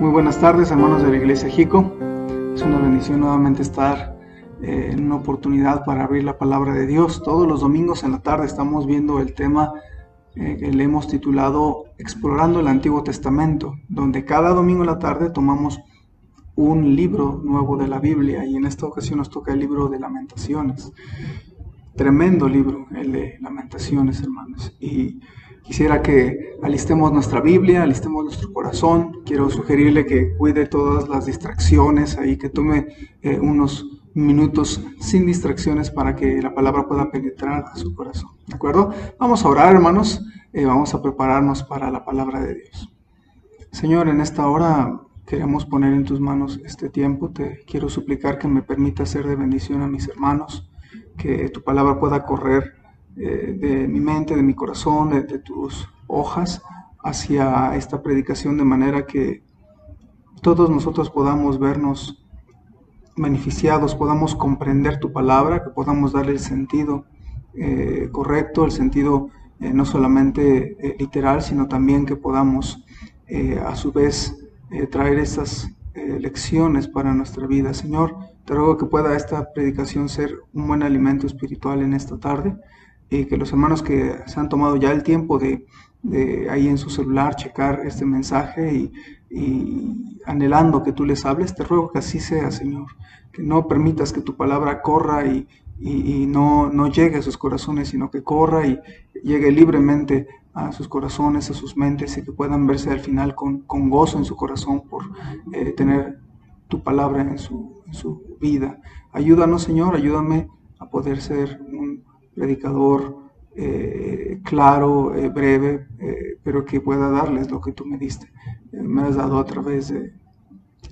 Muy buenas tardes, hermanos de la Iglesia Jico. Es una bendición nuevamente estar en una oportunidad para abrir la palabra de Dios. Todos los domingos en la tarde estamos viendo el tema que le hemos titulado Explorando el Antiguo Testamento, donde cada domingo en la tarde tomamos un libro nuevo de la Biblia, y en esta ocasión nos toca el libro de Lamentaciones. Tremendo libro, el de Lamentaciones, hermanos. Y quisiera que alistemos nuestra Biblia, alistemos nuestro corazón. Quiero sugerirle que cuide todas las distracciones ahí, que tome unos minutos sin distracciones para que la palabra pueda penetrar a su corazón. ¿De acuerdo? Vamos a orar, hermanos. Vamos a prepararnos para la palabra de Dios. Señor, en esta hora queremos poner en tus manos este tiempo. Te quiero suplicar que me permita ser de bendición a mis hermanos, que tu palabra pueda correr de mi mente, de mi corazón, de tus hojas hacia esta predicación, de manera que todos nosotros podamos vernos beneficiados, podamos comprender tu palabra, que podamos darle el sentido correcto, el sentido no solamente literal, sino también que podamos a su vez traer esas lecciones para nuestra vida. Señor, te ruego que pueda esta predicación ser un buen alimento espiritual en esta tarde, y que los hermanos que se han tomado ya el tiempo de ahí en su celular checar este mensaje y anhelando que tú les hables, te ruego que así sea, Señor, que no permitas que tu palabra corra y no llegue a sus corazones, sino que corra y llegue libremente a sus corazones, a sus mentes, y que puedan verse al final con gozo en su corazón por tener tu palabra en su vida. Ayúdanos, Señor, ayúdame a poder ser un predicador claro, breve, pero que pueda darles lo que tú me diste. Me has dado a través de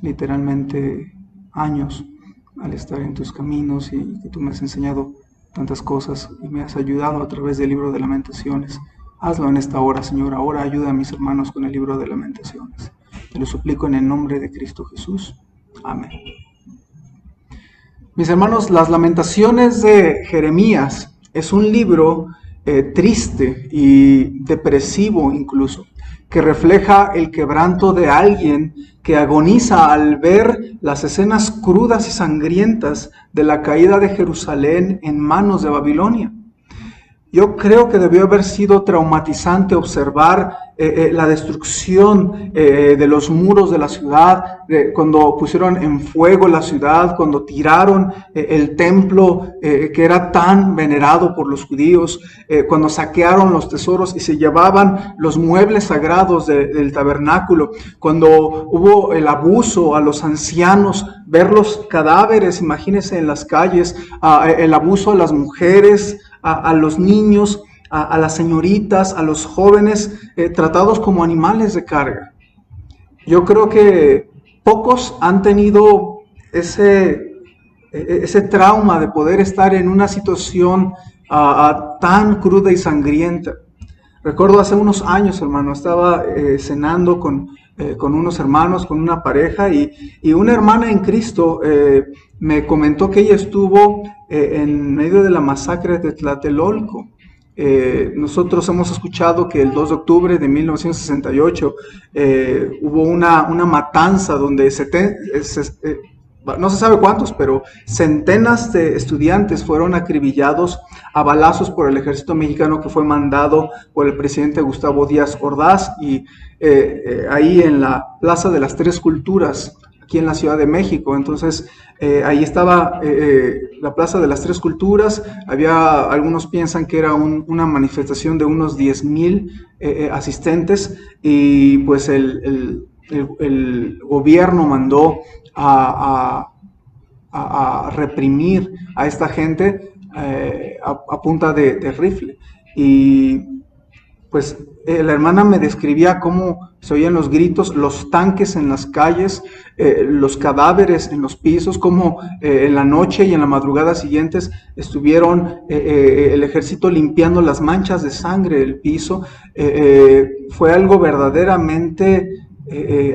literalmente años al estar en tus caminos, y que tú me has enseñado tantas cosas y me has ayudado a través del libro de Lamentaciones. Hazlo en esta hora, Señor. Ahora ayuda a mis hermanos con el libro de Lamentaciones. Te lo suplico en el nombre de Cristo Jesús. Amén. Mis hermanos, las Lamentaciones de Jeremías es un libro triste y depresivo incluso, que refleja el quebranto de alguien que agoniza al ver las escenas crudas y sangrientas de la caída de Jerusalén en manos de Babilonia. Yo creo que debió haber sido traumatizante observar la destrucción de los muros de la ciudad, cuando pusieron en fuego la ciudad, cuando tiraron el templo que era tan venerado por los judíos, cuando saquearon los tesoros y se llevaban los muebles sagrados del tabernáculo, cuando hubo el abuso a los ancianos, ver los cadáveres, imagínense, en las calles, el abuso a las mujeres, a los niños, a las señoritas, a los jóvenes, tratados como animales de carga. Yo creo que pocos han tenido ese trauma de poder estar en una situación tan cruda y sangrienta. Recuerdo hace unos años, hermano, estaba cenando con unos hermanos, con una pareja, y una hermana en Cristo me comentó que ella estuvo en medio de la masacre de Tlatelolco. Nosotros hemos escuchado que el 2 de octubre de 1968 hubo una matanza donde no se sabe cuántos, pero centenas de estudiantes fueron acribillados a balazos por el ejército mexicano, que fue mandado por el presidente Gustavo Díaz Ordaz, y ahí en la Plaza de las Tres Culturas, aquí en la Ciudad de México. Entonces ahí estaba la Plaza de las Tres Culturas. Algunos piensan que era una manifestación de unos 10,000 asistentes, y pues el gobierno mandó a reprimir a esta gente a punta de rifle. Y pues la hermana me describía cómo se oían los gritos, los tanques en las calles, los cadáveres en los pisos, cómo en la noche y en la madrugada siguientes estuvieron el ejército limpiando las manchas de sangre del piso. Fue algo verdaderamente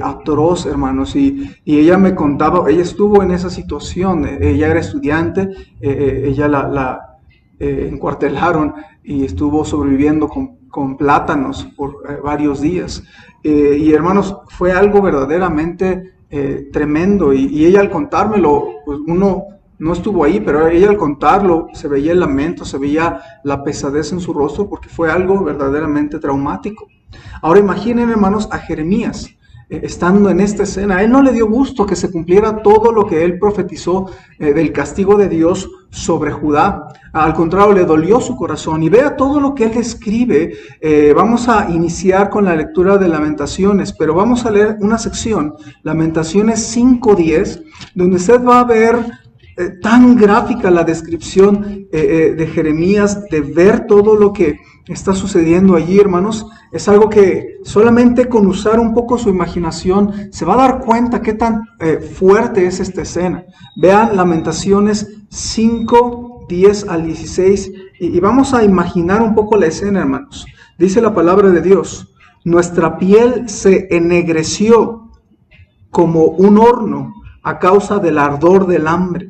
atroz, hermanos, y ella me contaba, ella estuvo en esa situación, ella era estudiante, ella la encuartelaron y estuvo sobreviviendo con plátanos por varios días, Y hermanos, fue algo verdaderamente tremendo. Y ella al contármelo, pues uno no estuvo ahí, pero ella al contarlo se veía el lamento, se veía la pesadez en su rostro, porque fue algo verdaderamente traumático. Ahora imaginen, hermanos, a Jeremías estando en esta escena. A él no le dio gusto que se cumpliera todo lo que él profetizó del castigo de Dios sobre Judá. Al contrario, le dolió su corazón. Y vea todo lo que él describe. Vamos a iniciar con la lectura de Lamentaciones, pero vamos a leer una sección, Lamentaciones 5:10, donde usted va a ver tan gráfica la descripción de Jeremías, de ver todo lo que está sucediendo allí, hermanos. Es algo que solamente con usar un poco su imaginación se va a dar cuenta qué tan fuerte es esta escena. Vean Lamentaciones 5:10 al 16 y vamos a imaginar un poco la escena, hermanos. Dice la palabra de Dios: nuestra piel se ennegreció como un horno a causa del ardor del hambre.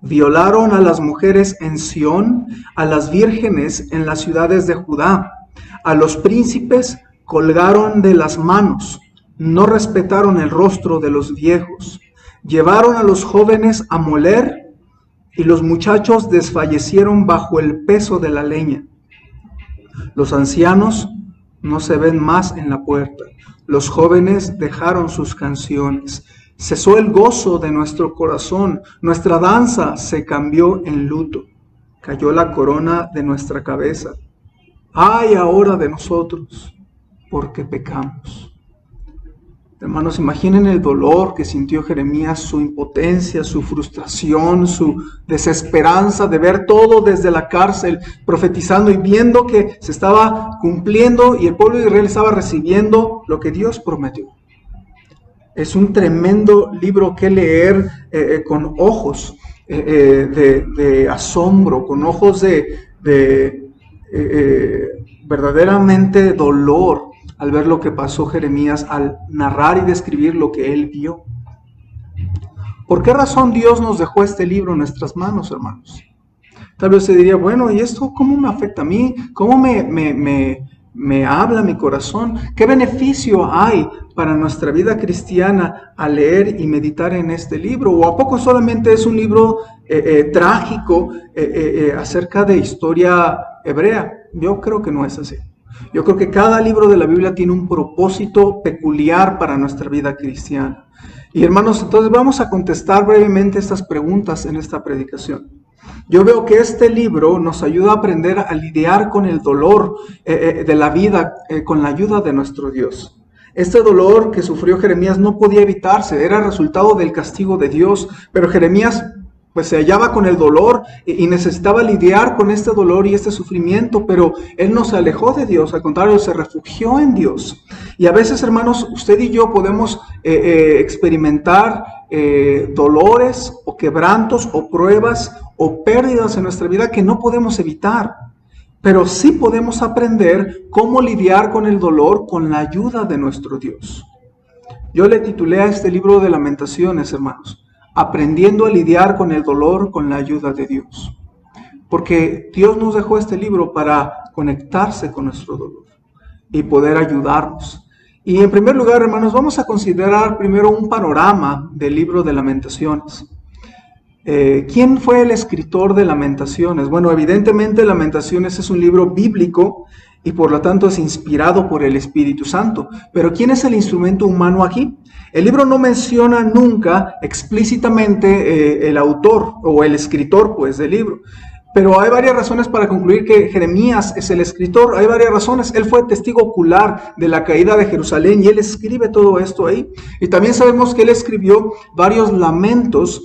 Violaron a las mujeres en Sión, a las vírgenes en las ciudades de Judá. A los príncipes colgaron de las manos, no respetaron el rostro de los viejos. Llevaron a los jóvenes a moler y los muchachos desfallecieron bajo el peso de la leña. Los ancianos no se ven más en la puerta. Los jóvenes dejaron sus canciones. Cesó el gozo de nuestro corazón, nuestra danza se cambió en luto. Cayó la corona de nuestra cabeza. ¡Ay ahora de nosotros, porque pecamos! Hermanos, imaginen el dolor que sintió Jeremías, su impotencia, su frustración, su desesperanza de ver todo desde la cárcel, profetizando y viendo que se estaba cumpliendo y el pueblo de Israel estaba recibiendo lo que Dios prometió. Es un tremendo libro que leer con ojos de asombro, con ojos de verdaderamente dolor al ver lo que pasó Jeremías, al narrar y describir lo que él vio. ¿Por qué razón Dios nos dejó este libro en nuestras manos, hermanos? Tal vez se diría, bueno, ¿y esto cómo me afecta a mí? ¿Cómo me habla mi corazón? ¿Qué beneficio hay para nuestra vida cristiana al leer y meditar en este libro? ¿O a poco solamente es un libro trágico acerca de historia hebrea? Yo creo que no es así. Yo creo que cada libro de la Biblia tiene un propósito peculiar para nuestra vida cristiana. Y hermanos, entonces vamos a contestar brevemente estas preguntas en esta predicación. Yo veo que este libro nos ayuda a aprender a lidiar con el dolor de la vida con la ayuda de nuestro Dios. Este dolor que sufrió Jeremías no podía evitarse, era resultado del castigo de Dios, pero Jeremías pues se hallaba con el dolor y necesitaba lidiar con este dolor y este sufrimiento, pero él no se alejó de Dios, al contrario, se refugió en Dios. Y a veces, hermanos, usted y yo podemos experimentar dolores o quebrantos o pruebas o pérdidas en nuestra vida que no podemos evitar, pero sí podemos aprender cómo lidiar con el dolor con la ayuda de nuestro Dios. Yo le titulé a este libro de Lamentaciones, hermanos, Aprendiendo a lidiar con el dolor con la ayuda de Dios. Porque Dios nos dejó este libro para conectarse con nuestro dolor y poder ayudarnos. Y en primer lugar, hermanos, vamos a considerar primero un panorama del libro de Lamentaciones. ¿Quién fue el escritor de Lamentaciones? Bueno, evidentemente Lamentaciones es un libro bíblico y por lo tanto es inspirado por el Espíritu Santo. Pero ¿quién es el instrumento humano aquí? El libro no menciona nunca explícitamente el autor o el escritor pues, del libro. Pero hay varias razones para concluir que Jeremías es el escritor. Hay varias razones. Él fue testigo ocular de la caída de Jerusalén y él escribe todo esto ahí. Y también sabemos que él escribió varios lamentos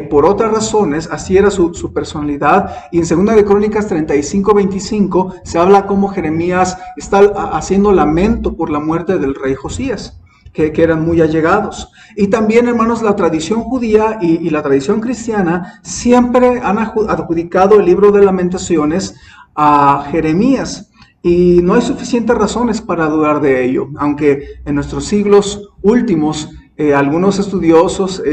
por otras razones. Así era su personalidad. Y en 2 de Crónicas 35:25 se habla cómo Jeremías está haciendo lamento por la muerte del rey Josías, que eran muy allegados. Y también, hermanos, la tradición judía y la tradición cristiana siempre han adjudicado el libro de Lamentaciones a Jeremías. Y no hay suficientes razones para dudar de ello, aunque en nuestros siglos últimos algunos estudiosos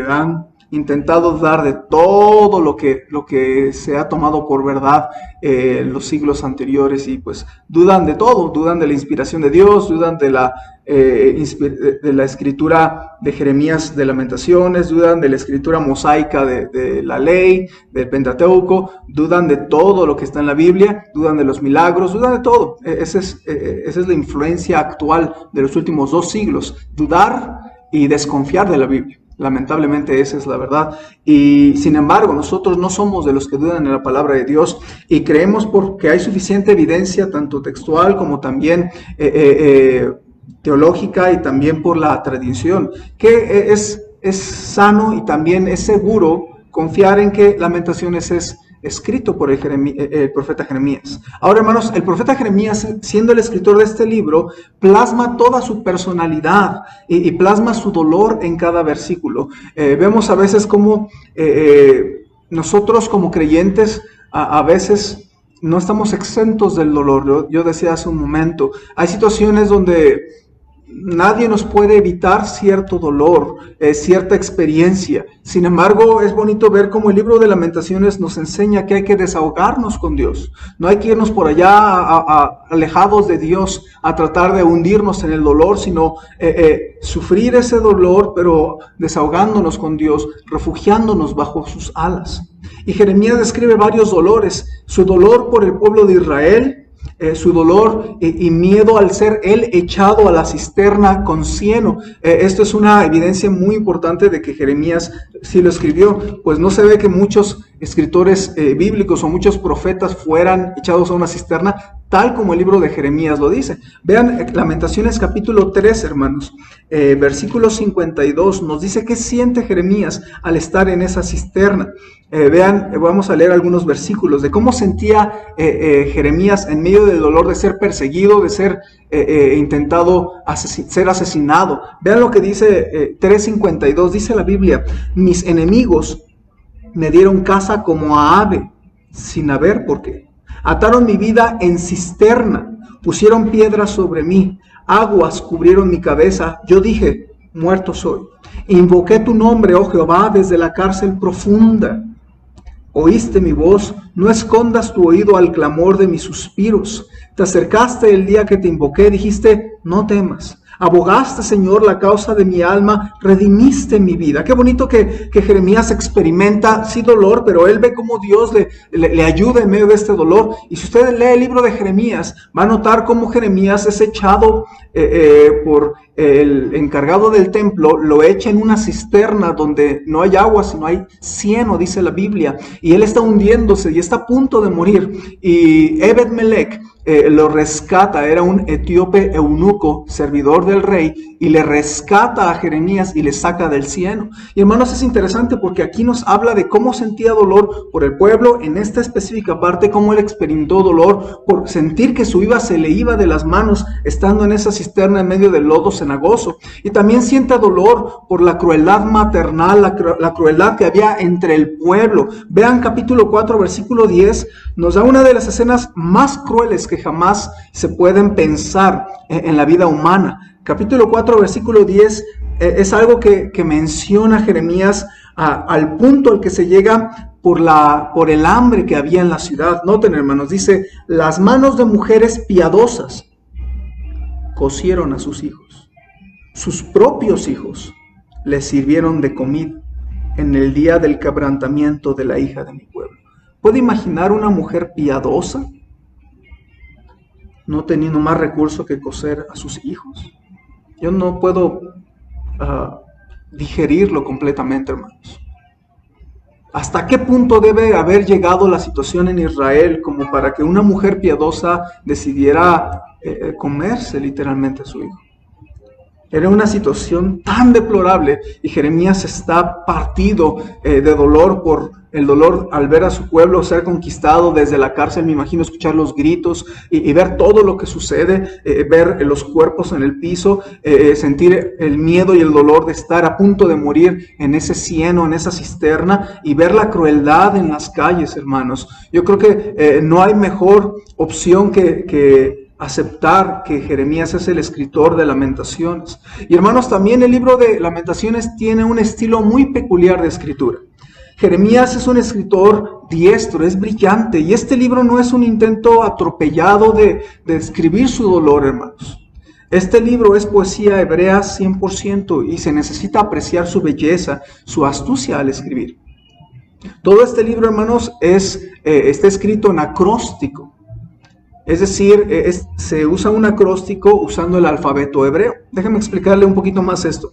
han intentado dudar de todo lo que se ha tomado por verdad en los siglos anteriores, y pues dudan de todo, dudan de la inspiración de Dios, dudan de la escritura de Jeremías de Lamentaciones, dudan de la escritura mosaica de la ley, del Pentateuco, dudan de todo lo que está en la Biblia, dudan de los milagros, dudan de todo. Esa es la influencia actual de los últimos 2 siglos, dudar y desconfiar de la Biblia. Lamentablemente esa es la verdad. Y sin embargo, nosotros no somos de los que dudan en la palabra de Dios, y creemos porque hay suficiente evidencia, tanto textual como también teológica, y también por la tradición, que es sano y también es seguro confiar en que Lamentaciones es escrito por el profeta Jeremías. Ahora, hermanos, el profeta Jeremías, siendo el escritor de este libro, plasma toda su personalidad y plasma su dolor en cada versículo. Vemos a veces como nosotros como creyentes a veces no estamos exentos del dolor. Yo decía hace un momento, hay situaciones donde nadie nos puede evitar cierto dolor, cierta experiencia. Sin embargo, es bonito ver cómo el libro de Lamentaciones nos enseña que hay que desahogarnos con Dios. No hay que irnos por allá alejados de Dios a tratar de hundirnos en el dolor, sino sufrir ese dolor, pero desahogándonos con Dios, refugiándonos bajo sus alas. Y Jeremías describe varios dolores: su dolor por el pueblo de Israel, su dolor y miedo al ser él echado a la cisterna con cieno. Esto es una evidencia muy importante de que Jeremías sí lo escribió, pues no se ve que muchos escritores bíblicos o muchos profetas fueran echados a una cisterna, tal como el libro de Jeremías lo dice. Vean Lamentaciones capítulo 3, hermanos, versículo 52, nos dice qué siente Jeremías al estar en esa cisterna. Vean, vamos a leer algunos versículos de cómo sentía Jeremías en medio del dolor de ser perseguido, de ser intentado ser asesinado. Vean lo que dice 3:52, dice la Biblia: mis enemigos me dieron caza como a ave, sin haber por qué. Ataron mi vida en cisterna, pusieron piedras sobre mí, aguas cubrieron mi cabeza. Yo dije, muerto soy. Invoqué tu nombre, oh Jehová, desde la cárcel profunda. Oíste mi voz, no escondas tu oído al clamor de mis suspiros. Te acercaste el día que te invoqué, dijiste, no temas. Abogaste, Señor, la causa de mi alma, redimiste mi vida. Qué bonito que Jeremías experimenta, sí, dolor, pero él ve cómo Dios le ayuda en medio de este dolor. Y si usted lee el libro de Jeremías, va a notar cómo Jeremías es echado por el encargado del templo, lo echa en una cisterna donde no hay agua, sino hay cieno, dice la Biblia. Y él está hundiéndose y está a punto de morir. Y Ebed-Melech lo rescata, era un etíope eunuco, servidor del rey, y le rescata a Jeremías y le saca del cieno. Y hermanos, es interesante porque aquí nos habla de cómo sentía dolor por el pueblo, en esta específica parte, cómo él experimentó dolor por sentir que su vida se le iba de las manos estando en esa cisterna en medio del lodo cenagoso. Y también siente dolor por la crueldad maternal, la crueldad que había entre el pueblo. Vean capítulo 4, versículo 10, nos da una de las escenas más crueles que jamás se pueden pensar en la vida humana. Capítulo 4, versículo 10 es algo que menciona Jeremías al punto al que se llega por el hambre que había en la ciudad. Noten, hermanos, dice, las manos de mujeres piadosas cocieron a sus hijos. Sus propios hijos les sirvieron de comida en el día del quebrantamiento de la hija de mi pueblo. ¿Puede imaginar una mujer piadosa no teniendo más recurso que cocer a sus hijos? Yo no puedo digerirlo completamente, hermanos. ¿Hasta qué punto debe haber llegado la situación en Israel como para que una mujer piadosa decidiera comerse literalmente a su hijo? Era una situación tan deplorable y Jeremías está partido de dolor por el dolor al ver a su pueblo ser conquistado desde la cárcel. Me imagino escuchar los gritos y ver todo lo que sucede, ver los cuerpos en el piso, sentir el miedo y el dolor de estar a punto de morir en ese cieno, en esa cisterna, y ver la crueldad en las calles, hermanos. Yo creo que no hay mejor opción que aceptar que Jeremías es el escritor de Lamentaciones. Y hermanos, también el libro de Lamentaciones tiene un estilo muy peculiar de escritura. Jeremías es un escritor diestro, es brillante, y este libro no es un intento atropellado de describir su dolor, hermanos. Este libro es poesía hebrea 100% y se necesita apreciar su belleza, su astucia al escribir. Todo este libro, hermanos, está escrito en acróstico. Es decir, se usa un acróstico usando el alfabeto hebreo. Déjenme explicarle un poquito más esto.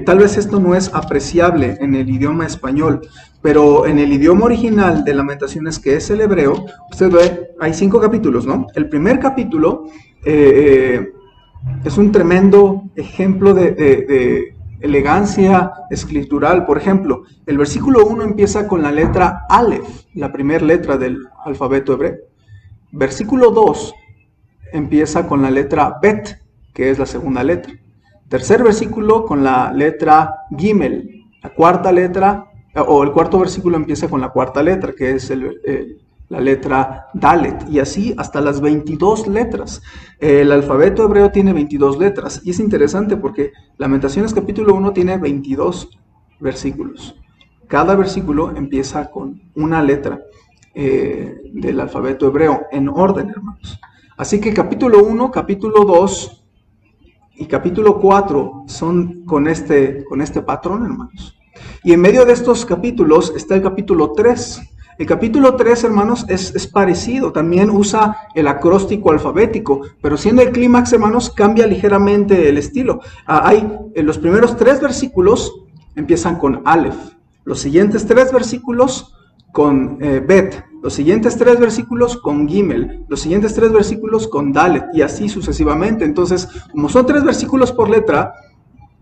Tal vez esto no es apreciable en el idioma español, pero en el idioma original de Lamentaciones, que es el hebreo, usted ve, hay 5 capítulos, ¿no? El primer capítulo es un tremendo ejemplo de elegancia escritural. Por ejemplo, el versículo 1 empieza con la letra Aleph, la primera letra del alfabeto hebreo. Versículo 2 empieza con la letra Bet, que es la segunda letra. Tercer versículo con la letra Gimel. La cuarta letra, o el cuarto versículo empieza con la cuarta letra, que es la letra Dalet, y así hasta las 22 letras. El alfabeto hebreo tiene 22 letras, y es interesante porque Lamentaciones capítulo 1 tiene 22 versículos. Cada versículo empieza con una letra del alfabeto hebreo, en orden, hermanos. Así que capítulo 1, capítulo 2 y capítulo 4 son con este patrón, hermanos. Y en medio de estos capítulos está el capítulo 3. El capítulo 3, hermanos, es parecido, también usa el acróstico alfabético, pero siendo el clímax, hermanos, cambia ligeramente el estilo. Los primeros 3 versículos empiezan con Aleph, los siguientes 3 versículos con Bet, los siguientes 3 versículos con Gimel, los siguientes 3 versículos con Dalet, y así sucesivamente. Entonces, como son 3 versículos por letra,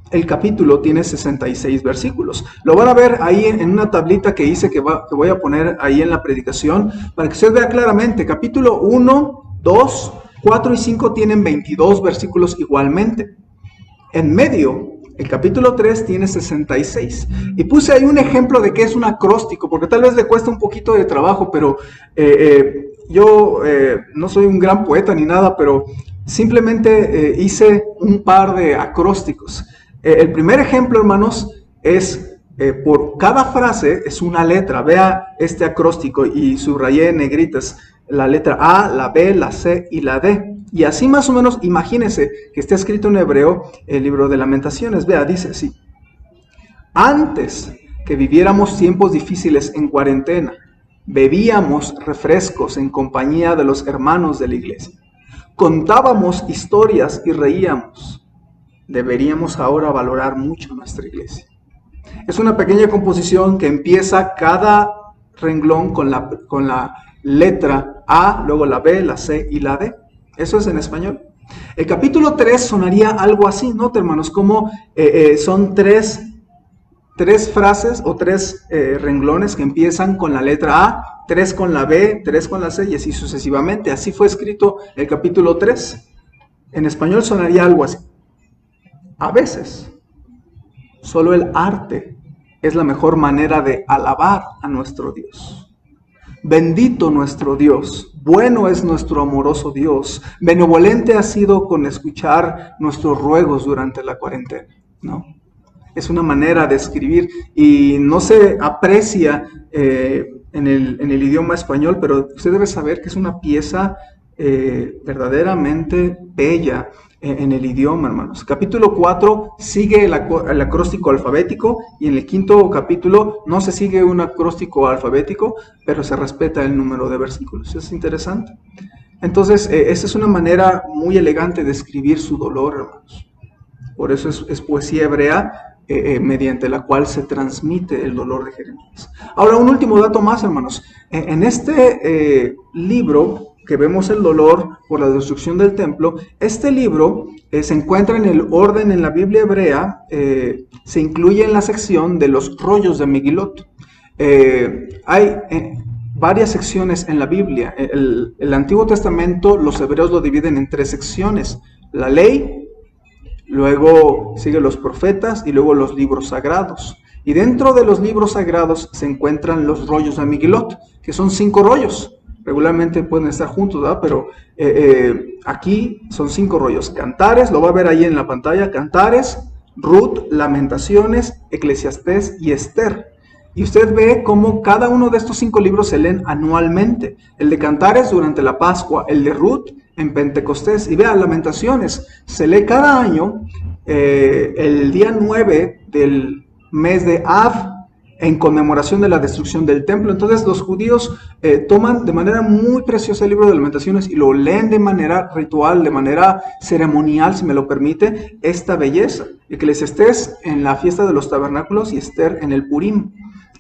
el capítulo tiene 66 versículos. Lo van a ver ahí en una tablita que hice que voy a poner ahí en la predicación para que usted vea claramente. Capítulo 1, 2, 4 y 5 tienen 22 versículos igualmente. En medio, el capítulo 3 tiene 66. Y puse ahí un ejemplo de qué es un acróstico, porque tal vez le cuesta un poquito de trabajo, pero yo no soy un gran poeta ni nada, pero simplemente hice un par de acrósticos. El primer ejemplo, hermanos, es por cada frase es una letra. Vea este acróstico y subrayé en negritas la letra A, la B, la C y la D. Y así más o menos, imagínense que está escrito en hebreo el libro de Lamentaciones. Vea, dice así: antes que viviéramos tiempos difíciles en cuarentena, bebíamos refrescos en compañía de los hermanos de la iglesia. Contábamos historias y reíamos. Deberíamos ahora valorar mucho nuestra iglesia. Es una pequeña composición que empieza cada renglón con la letra A, luego la B, la C y la D. Eso es en español. El capítulo 3 sonaría algo así, ¿no, hermanos? Como son tres frases o 3 renglones que empiezan con la letra A, 3 con la B, 3 con la C y así sucesivamente. Así fue escrito el capítulo 3. En español sonaría algo así. A veces, solo el arte es la mejor manera de alabar a nuestro Dios. Bendito nuestro Dios, bueno es nuestro amoroso Dios, benevolente ha sido con escuchar nuestros ruegos durante la cuarentena, ¿no? Es una manera de escribir y no se aprecia en el idioma español, pero usted debe saber que es una pieza verdaderamente bella en el idioma, hermanos. Capítulo 4 sigue el acróstico alfabético y en el 5º capítulo no se sigue un acróstico alfabético, pero se respeta el número de versículos. Es interesante. Entonces, esa es una manera muy elegante de escribir su dolor, hermanos. Por eso es poesía hebrea mediante la cual se transmite el dolor de Jeremías. Ahora, un último dato más, hermanos. En este libro que vemos el dolor por la destrucción del templo, este libro se encuentra en el orden en la Biblia hebrea, se incluye en la sección de los rollos de Megilot. Hay varias secciones en la Biblia. El Antiguo Testamento, los hebreos lo dividen en 3 secciones: la ley, luego siguen los profetas y luego los libros sagrados. Y dentro de los libros sagrados se encuentran los rollos de Megilot, que son 5 rollos. regularmente pueden estar juntos, ¿verdad? Pero aquí son 5 rollos. Cantares, lo va a ver ahí en la pantalla, Cantares, Ruth, Lamentaciones, Eclesiastés y Esther. Y usted ve cómo cada uno de estos 5 libros se leen anualmente. El de Cantares durante la Pascua, el de Ruth en Pentecostés. Y vea, Lamentaciones se lee cada año el día 9 del mes de Av, en conmemoración de la destrucción del templo. Entonces los judíos toman de manera muy preciosa el libro de Lamentaciones y lo leen de manera ritual, de manera ceremonial, si me lo permite, esta belleza. Eclesiastés en la fiesta de los tabernáculos y Esther en el Purim,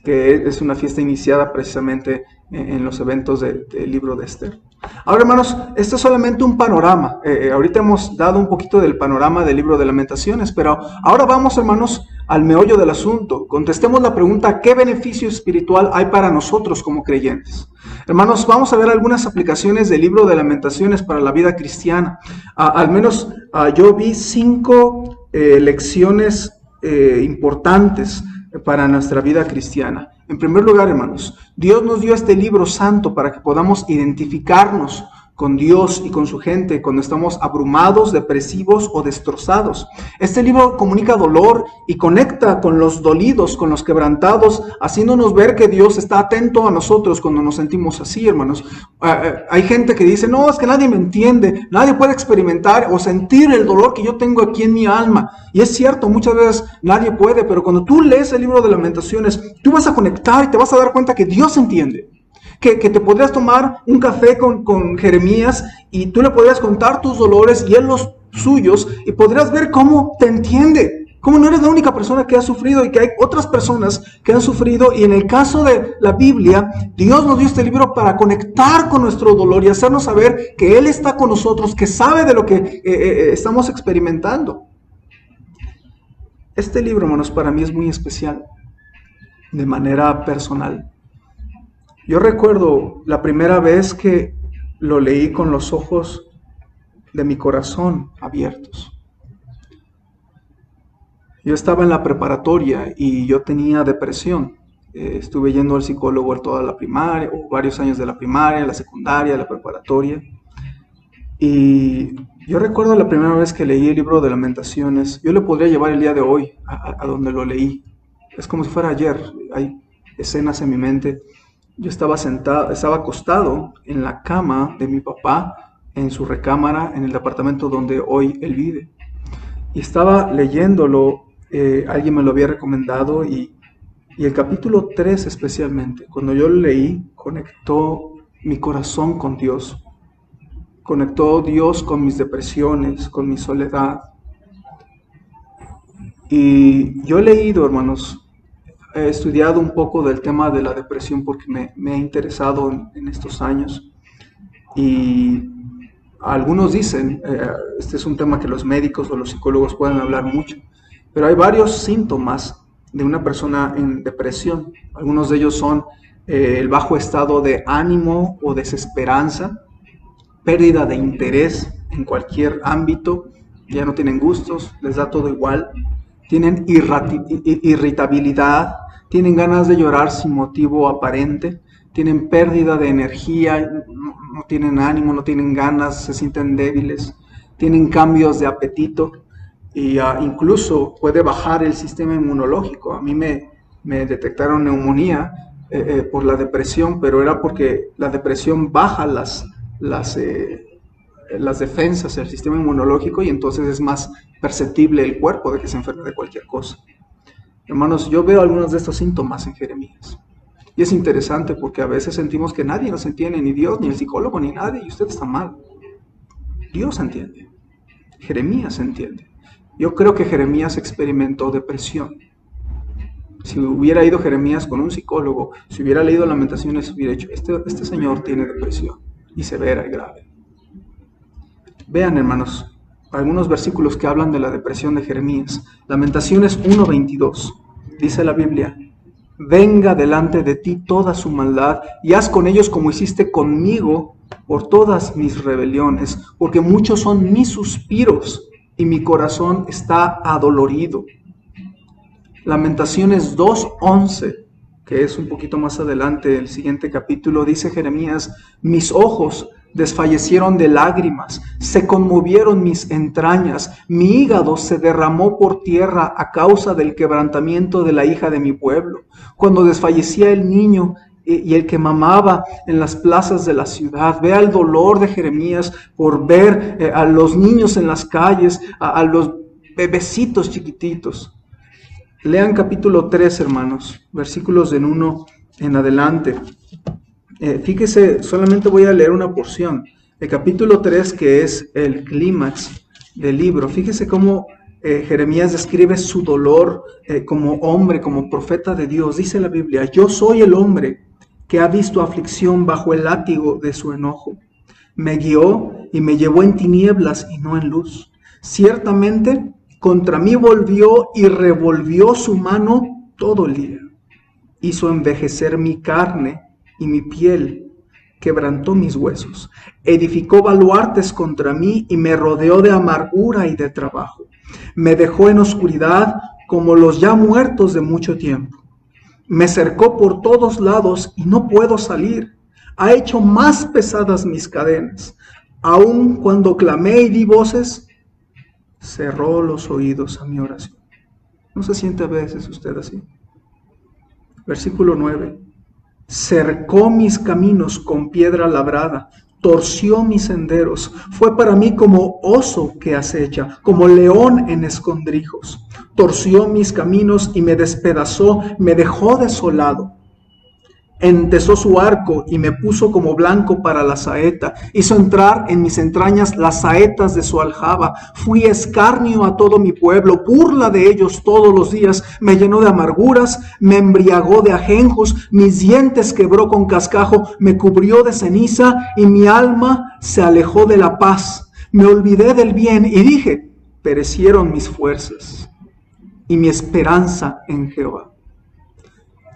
que es una fiesta iniciada precisamente en los eventos del libro de Esther. Ahora, hermanos, esto es solamente un panorama. Ahorita hemos dado un poquito del panorama del libro de Lamentaciones, pero ahora vamos, hermanos, al meollo del asunto. Contestemos la pregunta: ¿qué beneficio espiritual hay para nosotros como creyentes? Hermanos, vamos a ver algunas aplicaciones del libro de Lamentaciones para la vida cristiana. Al menos yo vi 5 lecciones importantes para nuestra vida cristiana. En primer lugar, hermanos, Dios nos dio este libro santo para que podamos identificarnos con Dios y con su gente cuando estamos abrumados, depresivos o destrozados. Este libro comunica dolor y conecta con los dolidos, con los quebrantados, haciéndonos ver que Dios está atento a nosotros cuando nos sentimos así, hermanos. Hay gente que dice: no, es que nadie me entiende, nadie puede experimentar o sentir el dolor que yo tengo aquí en mi alma. Y es cierto, muchas veces nadie puede, pero cuando tú lees el libro de Lamentaciones, tú vas a conectar y te vas a dar cuenta que Dios entiende. Que te podrías tomar un café con Jeremías y tú le podrías contar tus dolores y él los suyos, y podrías ver cómo te entiende, cómo no eres la única persona que ha sufrido y que hay otras personas que han sufrido. Y en el caso de la Biblia, Dios nos dio este libro para conectar con nuestro dolor y hacernos saber que Él está con nosotros, que sabe de lo que estamos experimentando. Este libro, hermanos, para mí es muy especial de manera personal. Yo recuerdo la primera vez que lo leí con los ojos de mi corazón abiertos. Yo estaba en la preparatoria y yo tenía depresión. Estuve yendo al psicólogo toda la primaria, o varios años de la primaria, la secundaria, la preparatoria. Y yo recuerdo la primera vez que leí el libro de Lamentaciones. Yo le podría llevar el día de hoy a donde lo leí. Es como si fuera ayer. Hay escenas en mi mente. Yo estaba acostado en la cama de mi papá, en su recámara, en el departamento donde hoy él vive. Y estaba leyéndolo, alguien me lo había recomendado, y el capítulo 3 especialmente, cuando yo lo leí, conectó mi corazón con Dios. Conectó Dios con mis depresiones, con mi soledad. Y yo he leído, hermanos, he estudiado un poco del tema de la depresión porque me he interesado en estos años. Y algunos dicen, este es un tema que los médicos o los psicólogos pueden hablar mucho, pero hay varios síntomas de una persona en depresión. Algunos de ellos son el bajo estado de ánimo o desesperanza, pérdida de interés en cualquier ámbito, ya no tienen gustos, les da todo igual, tienen irritabilidad, tienen ganas de llorar sin motivo aparente, tienen pérdida de energía, no tienen ánimo, no tienen ganas, se sienten débiles, tienen cambios de apetito y incluso puede bajar el sistema inmunológico. A mí me detectaron neumonía por la depresión, pero era porque la depresión baja las defensas, el sistema inmunológico, y entonces es más perceptible el cuerpo de que se enferme de cualquier cosa. Hermanos, yo veo algunos de estos síntomas en Jeremías. Y es interesante porque a veces sentimos que nadie nos entiende, ni Dios, ni el psicólogo, ni nadie, y usted está mal. Dios entiende. Jeremías entiende. Yo creo que Jeremías experimentó depresión. Si hubiera ido Jeremías con un psicólogo, si hubiera leído Lamentaciones, hubiera dicho: este señor tiene depresión, y severa y grave. Vean, hermanos, algunos versículos que hablan de la depresión de Jeremías. Lamentaciones 1:22, dice la Biblia: venga delante de ti toda su maldad, y haz con ellos como hiciste conmigo por todas mis rebeliones, porque muchos son mis suspiros, y mi corazón está adolorido. Lamentaciones 2:11, que es un poquito más adelante, el siguiente capítulo, dice Jeremías: mis ojos desfallecieron de lágrimas, se conmovieron mis entrañas, mi hígado se derramó por tierra a causa del quebrantamiento de la hija de mi pueblo. Cuando desfallecía el niño y el que mamaba en las plazas de la ciudad. Vea el dolor de Jeremías por ver a los niños en las calles, a los bebecitos chiquititos. Lean capítulo 3, hermanos, versículos del 1 en adelante. Fíjese, solamente voy a leer una porción. El capítulo 3, que es el clímax del libro. Fíjese cómo Jeremías describe su dolor como hombre, como profeta de Dios. Dice la Biblia: yo soy el hombre que ha visto aflicción bajo el látigo de su enojo. Me guió y me llevó en tinieblas y no en luz. Ciertamente contra mí volvió y revolvió su mano todo el día. Hizo envejecer mi carne y mi piel, quebrantó mis huesos. Edificó baluartes contra mí y me rodeó de amargura y de trabajo. Me dejó en oscuridad como los ya muertos de mucho tiempo. Me cercó por todos lados y no puedo salir. Ha hecho más pesadas mis cadenas. Aun cuando clamé y di voces, cerró los oídos a mi oración. ¿No se siente a veces usted así? Versículo 9. Cercó mis caminos con piedra labrada, torció mis senderos. Fue para mí como oso que acecha, como león en escondrijos. Torció mis caminos y me despedazó, me dejó desolado. Entesó su arco y me puso como blanco para la saeta. Hizo entrar en mis entrañas las saetas de su aljaba. Fui escarnio a todo mi pueblo, burla de ellos todos los días. Me llenó de amarguras, me embriagó de ajenjos, mis dientes quebró con cascajo, me cubrió de ceniza y mi alma se alejó de la paz. Me olvidé del bien y dije: perecieron mis fuerzas y mi esperanza en Jehová.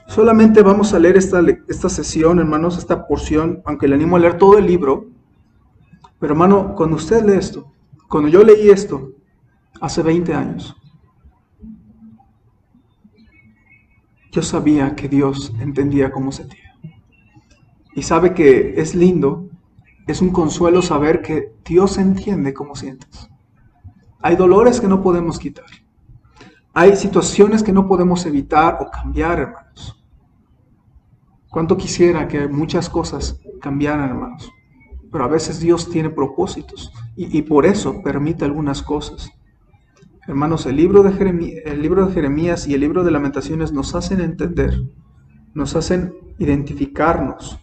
Solamente vamos a leer esta sesión, hermanos, esta porción, aunque le animo a leer todo el libro. Pero hermano, cuando usted lee esto, cuando yo leí esto, hace 20 años, yo sabía que Dios entendía cómo sentía. Y sabe que es lindo, es un consuelo saber que Dios entiende cómo sientes. Hay dolores que no podemos quitar. Hay situaciones que no podemos evitar o cambiar, hermanos. Cuánto quisiera que muchas cosas cambiaran, hermanos. Pero a veces Dios tiene propósitos y por eso permite algunas cosas. Hermanos, el libro de Jeremías y el libro de Lamentaciones nos hacen entender, nos hacen identificarnos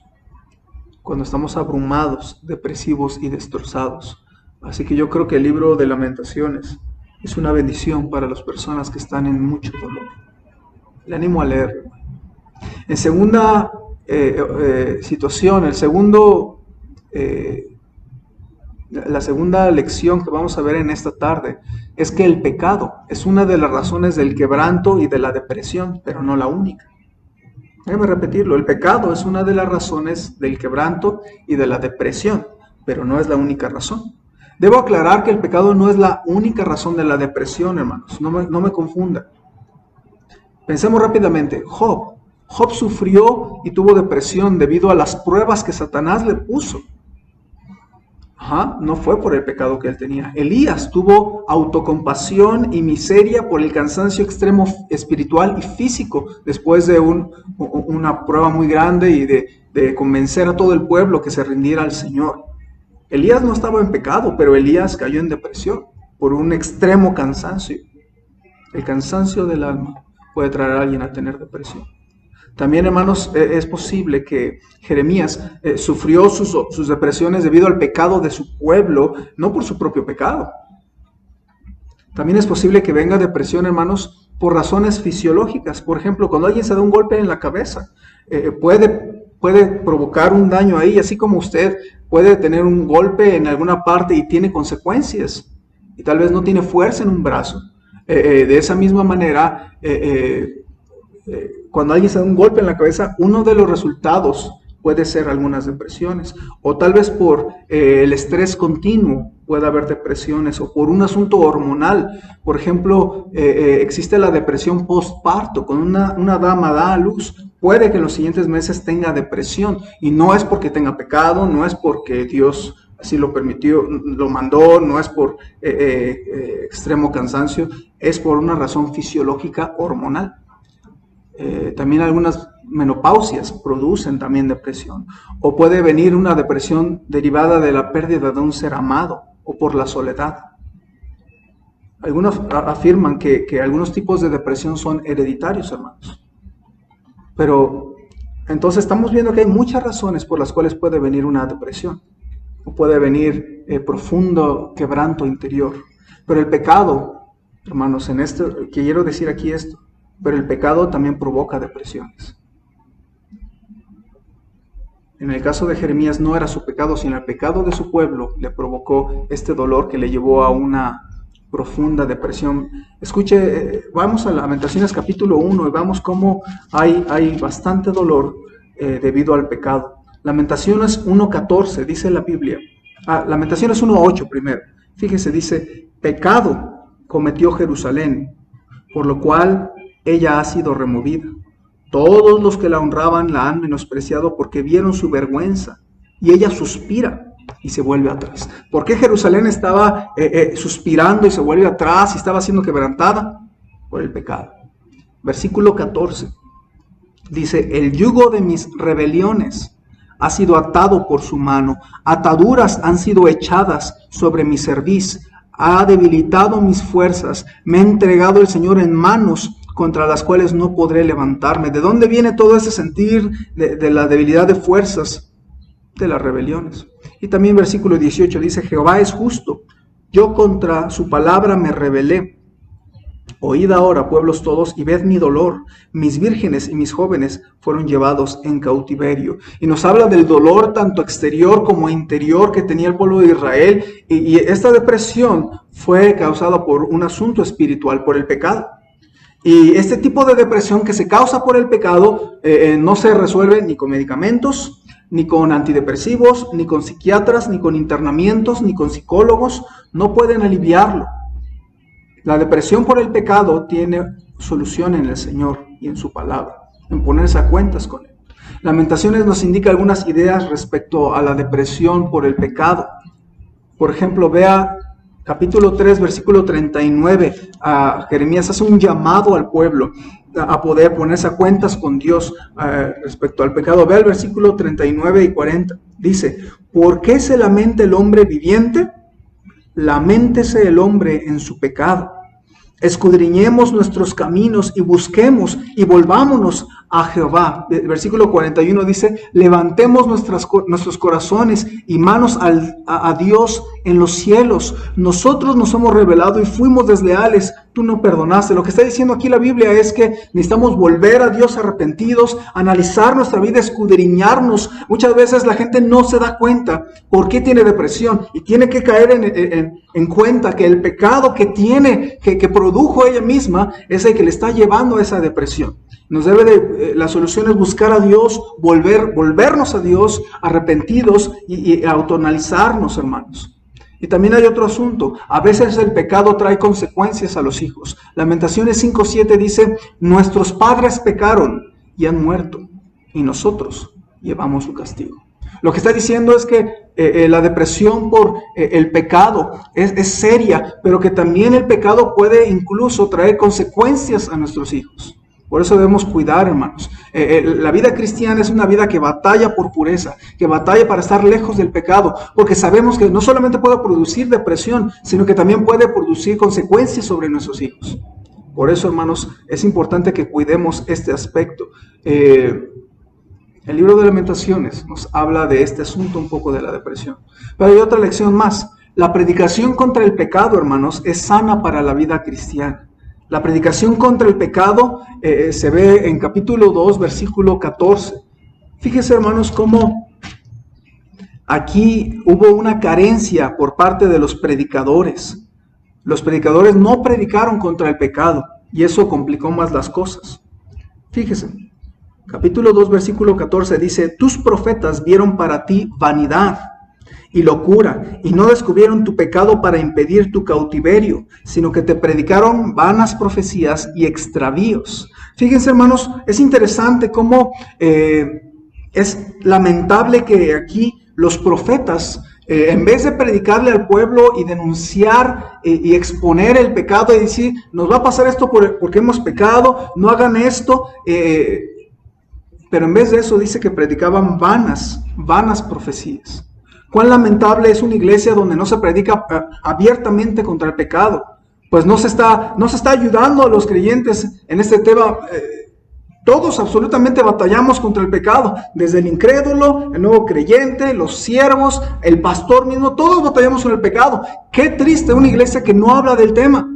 cuando estamos abrumados, depresivos y destrozados. Así que yo creo que el libro de Lamentaciones es una bendición para las personas que están en mucho dolor. Le animo a leerlo. En segunda situación, la segunda lección que vamos a ver en esta tarde es que el pecado es una de las razones del quebranto y de la depresión, pero no la única. Déjame repetirlo, el pecado es una de las razones del quebranto y de la depresión, pero no es la única razón. Debo aclarar que el pecado no es la única razón de la depresión, hermanos, no me confunda. Pensemos rápidamente. Job sufrió y tuvo depresión debido a las pruebas que Satanás le puso. No fue por el pecado que él tenía. Elías tuvo autocompasión y miseria por el cansancio extremo espiritual y físico después de una prueba muy grande y de convencer a todo el pueblo que se rindiera al Señor. Elías no estaba en pecado, pero Elías cayó en depresión por un extremo cansancio. El cansancio del alma puede traer a alguien a tener depresión. También, hermanos, es posible que Jeremías sufrió sus depresiones debido al pecado de su pueblo, no por su propio pecado. También es posible que venga depresión, hermanos, por razones fisiológicas. Por ejemplo, cuando alguien se da un golpe en la cabeza, puede provocar un daño ahí, así como usted puede tener un golpe en alguna parte y tiene consecuencias, y tal vez no tiene fuerza en un brazo. De esa misma manera, cuando alguien se da un golpe en la cabeza, uno de los resultados puede ser algunas depresiones, o tal vez por el estrés continuo puede haber depresiones, o por un asunto hormonal. Por ejemplo, existe la depresión postparto. Cuando una dama da a luz, puede que en los siguientes meses tenga depresión, y no es porque tenga pecado, no es porque Dios así lo permitió, lo mandó, no es por extremo cansancio, es por una razón fisiológica hormonal. También algunas menopausias producen también depresión, o puede venir una depresión derivada de la pérdida de un ser amado o por la soledad. Algunos afirman que algunos tipos de depresión son hereditarios, hermanos. Pero entonces estamos viendo que hay muchas razones por las cuales puede venir una depresión, o puede venir profundo quebranto interior. Pero el pecado, hermanos, en esto quiero decir aquí esto, pero el pecado también provoca depresiones. En el caso de Jeremías no era su pecado, sino el pecado de su pueblo le provocó este dolor que le llevó a una profunda depresión. Escuche, vamos a Lamentaciones capítulo 1 y vamos cómo hay bastante dolor debido al pecado. Lamentaciones 1:14 dice la Biblia. Lamentaciones 1:8 primero. Fíjese, dice, pecado cometió Jerusalén, por lo cual ella ha sido removida. Todos los que la honraban la han menospreciado porque vieron su vergüenza, y ella suspira y se vuelve atrás. ¿Por qué Jerusalén estaba suspirando y se vuelve atrás y estaba siendo quebrantada? Por el pecado. Versículo 14 dice, el yugo de mis rebeliones ha sido atado por su mano, ataduras han sido echadas sobre mi cerviz, ha debilitado mis fuerzas, me ha entregado el Señor en manos contra las cuales no podré levantarme. ¿De dónde viene todo ese sentir de la debilidad de fuerzas? De las rebeliones. Y también versículo 18 dice, Jehová es justo, yo contra su palabra me rebelé. Oíd ahora, pueblos todos, y ved mi dolor. Mis vírgenes y mis jóvenes fueron llevados en cautiverio. Y nos habla del dolor tanto exterior como interior que tenía el pueblo de Israel. Y esta depresión fue causada por un asunto espiritual, por el pecado. Y este tipo de depresión que se causa por el pecado no se resuelve ni con medicamentos, ni con antidepresivos, ni con psiquiatras, ni con internamientos, ni con psicólogos. No pueden aliviarlo. La depresión por el pecado tiene solución en el Señor y en su palabra, en ponerse a cuentas con Él. Lamentaciones nos indica algunas ideas respecto a la depresión por el pecado. Por ejemplo, vea capítulo 3, versículo 39, Jeremías hace un llamado al pueblo a poder ponerse a cuentas con Dios respecto al pecado. Vea el versículo 39 y 40. Dice, ¿por qué se lamenta el hombre viviente? Laméntese el hombre en su pecado. Escudriñemos nuestros caminos y busquemos y volvámonos a Jehová. El versículo 41 dice, levantemos nuestros corazones y manos a Dios en los cielos. Nosotros nos hemos rebelado y fuimos desleales, tú no perdonaste. Lo que está diciendo aquí la Biblia es que necesitamos volver a Dios arrepentidos, analizar nuestra vida, escudriñarnos. Muchas veces la gente no se da cuenta por qué tiene depresión y tiene que caer en cuenta que el pecado que tiene, que produjo ella misma, es el que le está llevando a esa depresión. La solución es buscar a Dios, volvernos a Dios arrepentidos y autoanalizarnos, hermanos. Y también hay otro asunto. A veces el pecado trae consecuencias a los hijos. Lamentaciones 5:7 dice, nuestros padres pecaron y han muerto, y nosotros llevamos su castigo. Lo que está diciendo es que la depresión por el pecado es seria, pero que también el pecado puede incluso traer consecuencias a nuestros hijos. Por eso debemos cuidar, hermanos. La vida cristiana es una vida que batalla por pureza, que batalla para estar lejos del pecado, porque sabemos que no solamente puede producir depresión, sino que también puede producir consecuencias sobre nuestros hijos. Por eso, hermanos, es importante que cuidemos este aspecto. El libro de Lamentaciones nos habla de este asunto un poco de la depresión. Pero hay otra lección más. La predicación contra el pecado, hermanos, es sana para la vida cristiana. La predicación contra el pecado se ve en capítulo 2, versículo 14. Fíjese, hermanos, cómo aquí hubo una carencia por parte de los predicadores. Los predicadores no predicaron contra el pecado y eso complicó más las cosas. Fíjese, capítulo 2, versículo 14 dice, tus profetas vieron para ti vanidad y locura, y no descubrieron tu pecado para impedir tu cautiverio, sino que te predicaron vanas profecías y extravíos. Fíjense, hermanos, es interesante cómo es lamentable que aquí los profetas, en vez de predicarle al pueblo y denunciar y exponer el pecado y decir, nos va a pasar esto porque hemos pecado, no hagan esto, pero en vez de eso dice que predicaban vanas profecías. Cuán lamentable es una iglesia donde no se predica abiertamente contra el pecado. Pues no se está ayudando a los creyentes en este tema. Todos absolutamente batallamos contra el pecado, desde el incrédulo, el nuevo creyente, los siervos, el pastor mismo, todos batallamos con el pecado. Qué triste una iglesia que no habla del tema,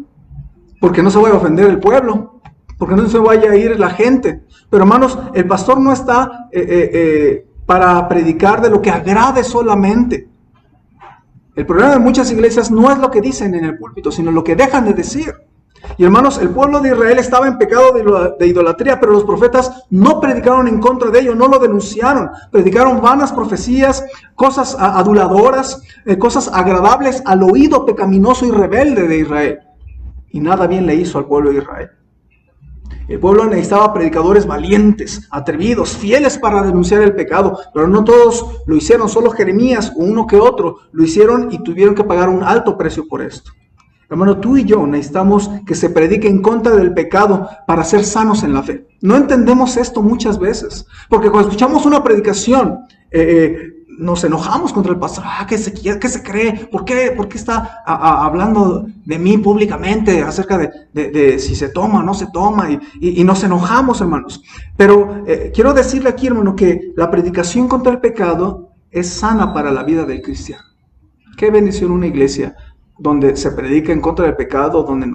porque no se vaya a ofender el pueblo, porque no se vaya a ir la gente. Pero hermanos, el pastor no está para predicar de lo que agrade solamente. El problema de muchas iglesias no es lo que dicen en el púlpito, sino lo que dejan de decir. Y hermanos, el pueblo de Israel estaba en pecado de idolatría, pero los profetas no predicaron en contra de ello, no lo denunciaron. Predicaron vanas profecías, cosas aduladoras, cosas agradables al oído pecaminoso y rebelde de Israel. Y nada bien le hizo al pueblo de Israel. El pueblo necesitaba predicadores valientes, atrevidos, fieles para denunciar el pecado, pero no todos lo hicieron, solo Jeremías o uno que otro lo hicieron y tuvieron que pagar un alto precio por esto. Hermano, tú y yo necesitamos que se predique en contra del pecado para ser sanos en la fe. No entendemos esto muchas veces, porque cuando escuchamos una predicación, nos enojamos contra el pastor. ¿Qué se cree? ¿Por qué está hablando de mí públicamente acerca de si se toma o no se toma? Y nos enojamos, hermanos. Pero quiero decirle aquí, hermano, que la predicación contra el pecado es sana para la vida del cristiano. Qué bendición una iglesia donde se predica en contra del pecado, donde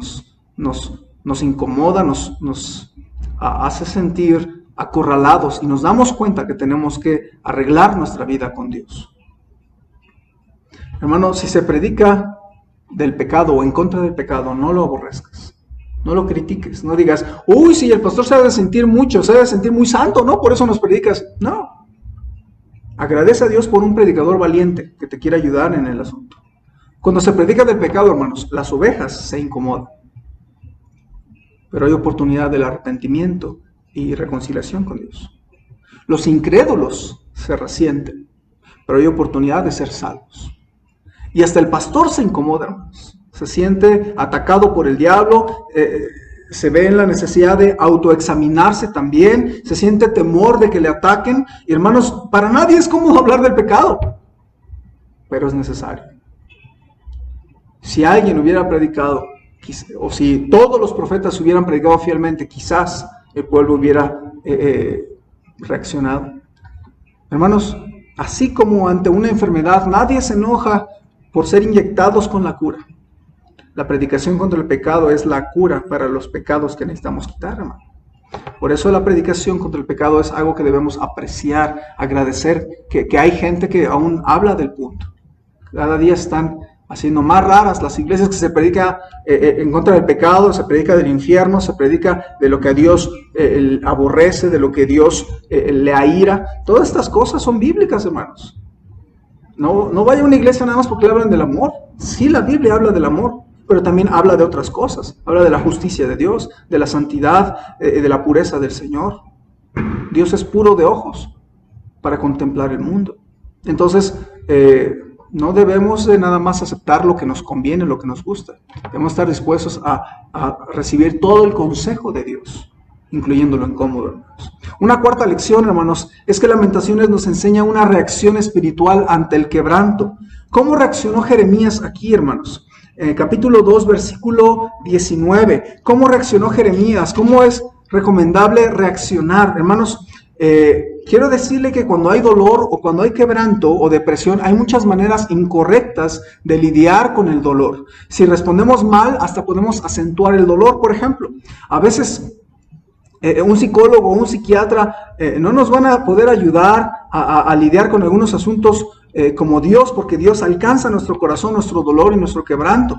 nos incomoda, nos hace sentir acorralados y nos damos cuenta que tenemos que arreglar nuestra vida con Dios. Hermano, si se predica del pecado o en contra del pecado, no lo aborrezcas, no lo critiques, no digas, uy, si el pastor se debe sentir mucho, se debe sentir muy santo, ¿no? Por eso nos predicas. No. Agradece a Dios por un predicador valiente que te quiera ayudar en el asunto. Cuando se predica del pecado, hermanos, las ovejas se incomodan. Pero hay oportunidad del arrepentimiento y reconciliación con Dios. Los incrédulos se resienten, pero hay oportunidad de ser salvos. Y hasta el pastor se incomoda, hermanos. Se siente atacado por el diablo, se ve en la necesidad de autoexaminarse también, se siente temor de que le ataquen. Y hermanos, para nadie es cómodo hablar del pecado, pero es necesario. Si alguien hubiera predicado, o si todos los profetas hubieran predicado fielmente, quizás el pueblo hubiera reaccionado. Hermanos, así como ante una enfermedad nadie se enoja por ser inyectados con la cura, la predicación contra el pecado es la cura para los pecados que necesitamos quitar, hermano. Por eso la predicación contra el pecado es algo que debemos apreciar, agradecer, que hay gente que aún habla del punto. Cada día están haciendo más raras las iglesias que se predica en contra del pecado, se predica del infierno, se predica de lo que a Dios aborrece, de lo que Dios le aira. Todas estas cosas son bíblicas, hermanos. No vaya a una iglesia nada más porque le hablan del amor. Sí, la Biblia habla del amor, pero también habla de otras cosas. Habla de la justicia de Dios, de la santidad, de la pureza del Señor. Dios es puro de ojos para contemplar el mundo. Entonces, no debemos de nada más aceptar lo que nos conviene, lo que nos gusta. Debemos estar dispuestos a recibir todo el consejo de Dios, incluyendo lo incómodo, hermanos. Una cuarta lección, hermanos, es que Lamentaciones nos enseña una reacción espiritual ante el quebranto. ¿Cómo reaccionó Jeremías aquí, hermanos? Capítulo 2, versículo 19. ¿Cómo reaccionó Jeremías? ¿Cómo es recomendable reaccionar? Hermanos, quiero decirle que cuando hay dolor o cuando hay quebranto o depresión, hay muchas maneras incorrectas de lidiar con el dolor. Si respondemos mal, hasta podemos acentuar el dolor. Por ejemplo, a veces un psicólogo o un psiquiatra no nos van a poder ayudar a lidiar con algunos asuntos como Dios, porque Dios alcanza nuestro corazón, nuestro dolor y nuestro quebranto.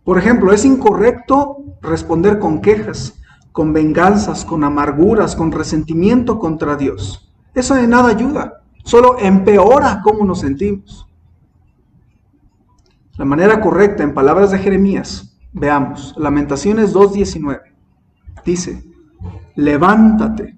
Por ejemplo, es incorrecto responder con quejas, con venganzas, con amarguras, con resentimiento contra Dios. Eso de nada ayuda, solo empeora cómo nos sentimos. La manera correcta, en palabras de Jeremías, veamos, Lamentaciones 2:19, dice: levántate,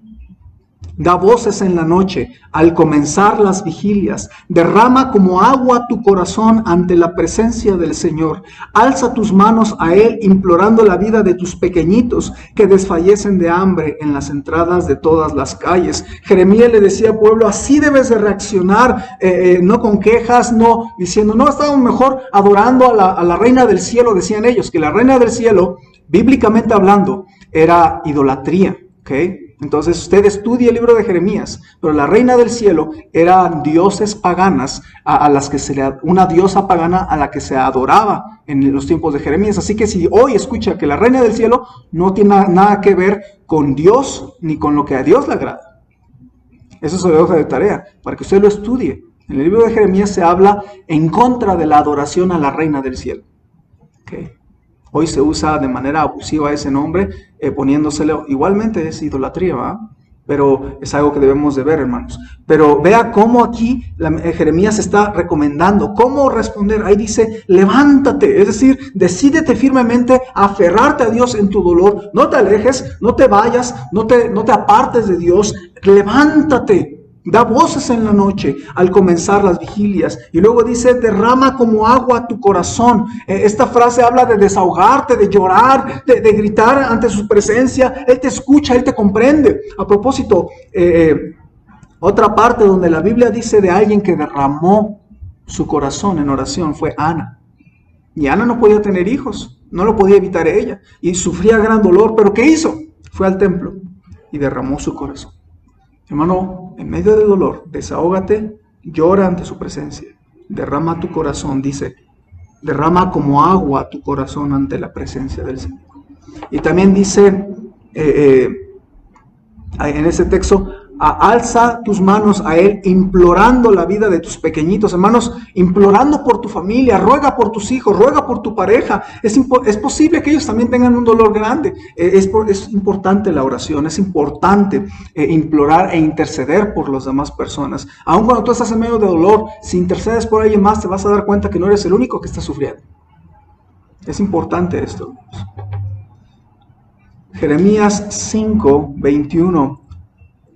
da voces en la noche, al comenzar las vigilias, derrama como agua tu corazón ante la presencia del Señor, alza tus manos a Él, implorando la vida de tus pequeñitos que desfallecen de hambre en las entradas de todas las calles. Jeremías le decía al pueblo: así debes de reaccionar, no con quejas, no diciendo, no, estábamos mejor adorando a la reina del cielo. Decían ellos que la reina del cielo, bíblicamente hablando, era idolatría, ¿ok? Entonces usted estudie el libro de Jeremías, pero la reina del cielo eran dioses paganas a las que una diosa pagana a la que se adoraba en los tiempos de Jeremías. Así que si hoy escucha que la reina del cielo no tiene nada que ver con Dios ni con lo que a Dios le agrada, eso se lo dejo de tarea para que usted lo estudie. En el libro de Jeremías se habla en contra de la adoración a la reina del cielo. ¿Okay? Hoy se usa de manera abusiva ese nombre, poniéndosele, igualmente es idolatría, ¿verdad? Pero es algo que debemos de ver, hermanos. Pero vea cómo aquí Jeremías está recomendando cómo responder. Ahí dice: levántate, es decir, decídete firmemente a aferrarte a Dios en tu dolor. No te alejes, no te vayas, no te apartes de Dios. Levántate. Da voces en la noche al comenzar las vigilias. Y luego dice: derrama como agua tu corazón. Esta frase habla de desahogarte, de llorar, de gritar ante su presencia. Él te escucha, Él te comprende. A propósito, otra parte donde la Biblia dice de alguien que derramó su corazón en oración fue Ana. Y Ana no podía tener hijos, no lo podía evitar ella. Y sufría gran dolor, pero ¿qué hizo? Fue al templo y derramó su corazón. Hermano, en medio del dolor, desahógate, llora ante su presencia, derrama tu corazón, dice, derrama como agua tu corazón ante la presencia del Señor. Y también dice en ese texto: alza tus manos a Él, implorando la vida de tus pequeñitos. Hermanos, implorando por tu familia, ruega por tus hijos, ruega por tu pareja. Es posible que ellos también tengan un dolor grande. Es importante la oración, es importante implorar e interceder por las demás personas. Aun cuando tú estás en medio de dolor, si intercedes por alguien más, te vas a dar cuenta que no eres el único que está sufriendo. Es importante esto, hermanos. Jeremías 5:21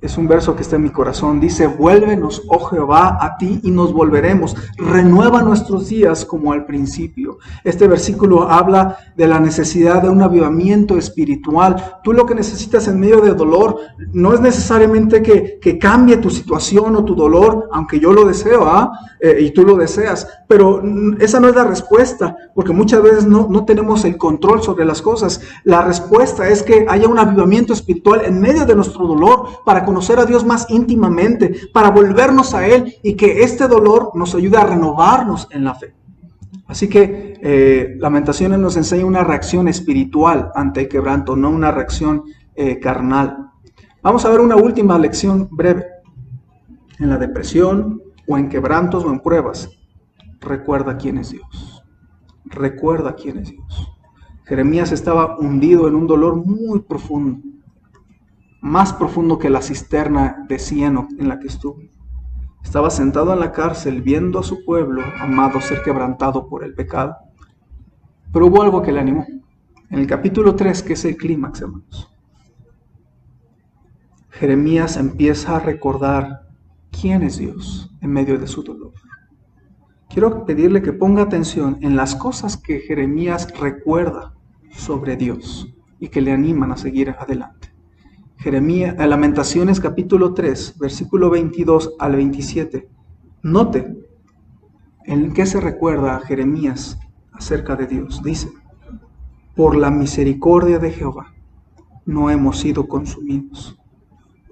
es un verso que está en mi corazón. Dice: vuélvenos, oh Jehová, a ti y nos volveremos. Renueva nuestros días como al principio. Este versículo habla de la necesidad de un avivamiento espiritual. Tú lo que necesitas en medio de dolor no es necesariamente que cambie tu situación o tu dolor, aunque yo lo deseo, y tú lo deseas. Pero esa no es la respuesta, porque muchas veces no tenemos el control sobre las cosas. La respuesta es que haya un avivamiento espiritual en medio de nuestro dolor para conocer a Dios más íntimamente, para volvernos a Él, y que este dolor nos ayude a renovarnos en la fe. Así que Lamentaciones nos enseña una reacción espiritual ante el quebranto, no una reacción carnal. Vamos a ver una última lección breve. En la depresión, o en quebrantos, o en pruebas, recuerda quién es Dios. Recuerda quién es Dios. Jeremías estaba hundido en un dolor muy profundo, más profundo que la cisterna de cieno en la que estuvo. Estaba sentado en la cárcel viendo a su pueblo amado ser quebrantado por el pecado. Pero hubo algo que le animó. En el capítulo 3, que es el clímax, hermanos, Jeremías empieza a recordar quién es Dios en medio de su dolor. Quiero pedirle que ponga atención en las cosas que Jeremías recuerda sobre Dios y que le animan a seguir adelante. Lamentaciones capítulo 3, versículo 22 al 27. Note en qué se recuerda a Jeremías acerca de Dios. Dice: por la misericordia de Jehová no hemos sido consumidos,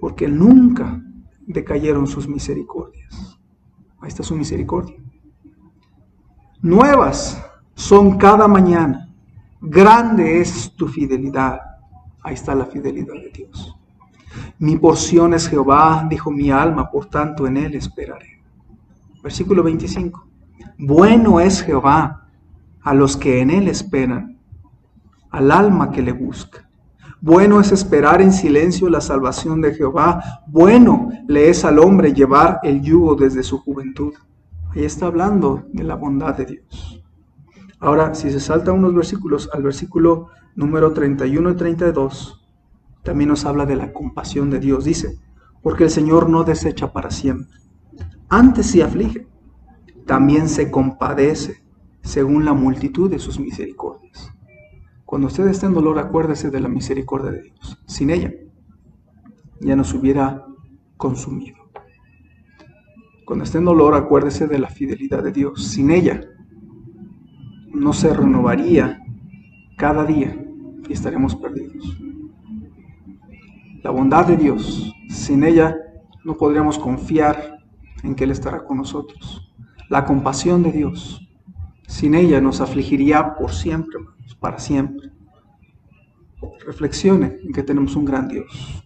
porque nunca decayeron sus misericordias. Ahí está su misericordia. Nuevas son cada mañana, grande es tu fidelidad. Ahí está la fidelidad de Dios. Mi porción es Jehová, dijo mi alma, por tanto en Él esperaré. Versículo 25. Bueno es Jehová a los que en Él esperan, al alma que le busca. Bueno es esperar en silencio la salvación de Jehová. Bueno le es al hombre llevar el yugo desde su juventud. Ahí está hablando de la bondad de Dios. Ahora, si se salta unos versículos, al versículo número 31 y 32, también nos habla de la compasión de Dios. Dice, porque el Señor no desecha para siempre, antes sí aflige, también se compadece según la multitud de sus misericordias. Cuando usted esté en dolor, acuérdese de la misericordia de Dios. Sin ella, ya nos hubiera consumido. Cuando esté en dolor, acuérdese de la fidelidad de Dios. Sin ella, no se renovaría cada día y estaremos perdidos. La bondad de Dios, sin ella no podríamos confiar en que Él estará con nosotros. La compasión de Dios, sin ella nos afligiría por siempre, hermanos, para siempre. Reflexione en que tenemos un gran Dios.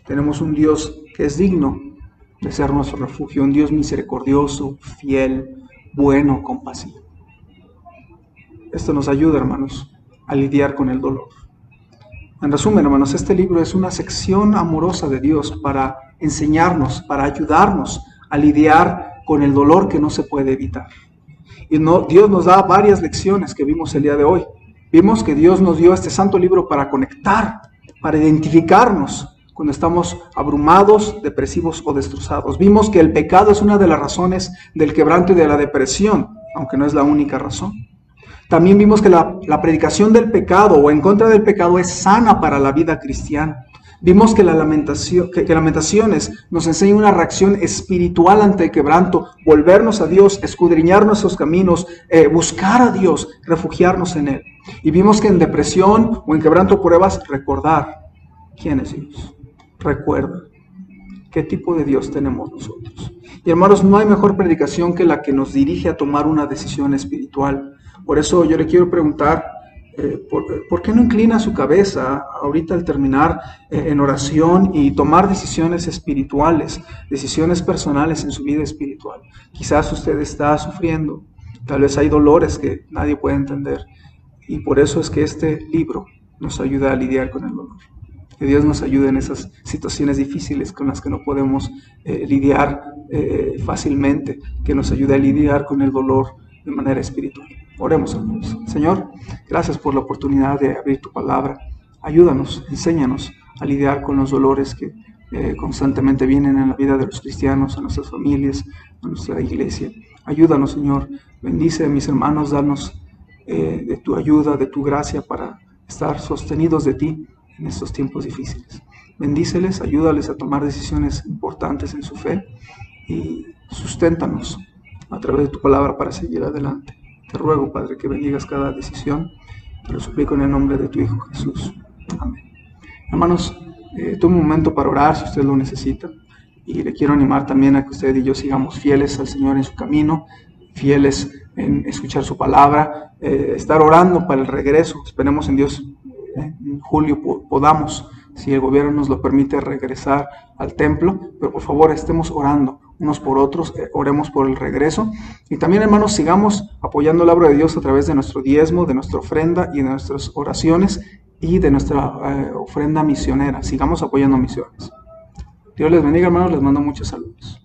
Tenemos un Dios que es digno de ser nuestro refugio, un Dios misericordioso, fiel, bueno, compasivo. Esto nos ayuda, hermanos, a lidiar con el dolor. En resumen, hermanos, este libro es una sección amorosa de Dios para enseñarnos, para ayudarnos a lidiar con el dolor que no se puede evitar. Y Dios nos da varias lecciones que vimos el día de hoy. Vimos que Dios nos dio este santo libro para conectar, para identificarnos cuando estamos abrumados, depresivos o destrozados. Vimos que el pecado es una de las razones del quebranto y de la depresión, aunque no es la única razón. También vimos que la predicación del pecado o en contra del pecado es sana para la vida cristiana. Vimos que Lamentaciones nos enseña una reacción espiritual ante el quebranto, volvernos a Dios, escudriñar nuestros caminos, buscar a Dios, refugiarnos en Él. Y vimos que en depresión o en quebranto pruebas, recordar quién es Dios. Recuerda qué tipo de Dios tenemos nosotros. Y hermanos, no hay mejor predicación que la que nos dirige a tomar una decisión espiritual. Por eso yo le quiero preguntar, ¿por qué no inclina su cabeza ahorita al terminar en oración y tomar decisiones espirituales, decisiones personales en su vida espiritual? Quizás usted está sufriendo, tal vez hay dolores que nadie puede entender, y por eso es que este libro nos ayuda a lidiar con el dolor. Que Dios nos ayude en esas situaciones difíciles con las que no podemos lidiar fácilmente, que nos ayude a lidiar con el dolor de manera espiritual. Oremos, hermanos. Señor, gracias por la oportunidad de abrir tu palabra. Ayúdanos, enséñanos a lidiar con los dolores que constantemente vienen en la vida de los cristianos, a nuestras familias, a nuestra iglesia. Ayúdanos, Señor. Bendice a mis hermanos, danos de tu ayuda, de tu gracia para estar sostenidos de ti en estos tiempos difíciles. Bendíceles, ayúdales a tomar decisiones importantes en su fe y susténtanos a través de tu palabra para seguir adelante. Te ruego, Padre, que bendigas cada decisión. Te lo suplico en el nombre de tu Hijo Jesús. Amén. Hermanos, tome un momento para orar si usted lo necesita. Y le quiero animar también a que usted y yo sigamos fieles al Señor en su camino, fieles en escuchar su palabra, estar orando para el regreso. Esperemos en Dios en julio podamos, si el gobierno nos lo permite, regresar al templo, pero por favor estemos orando unos por otros, oremos por el regreso. Y también, hermanos, sigamos apoyando la obra de Dios a través de nuestro diezmo, de nuestra ofrenda y de nuestras oraciones y de nuestra ofrenda misionera. Sigamos apoyando misiones. Dios les bendiga, hermanos, les mando muchos saludos.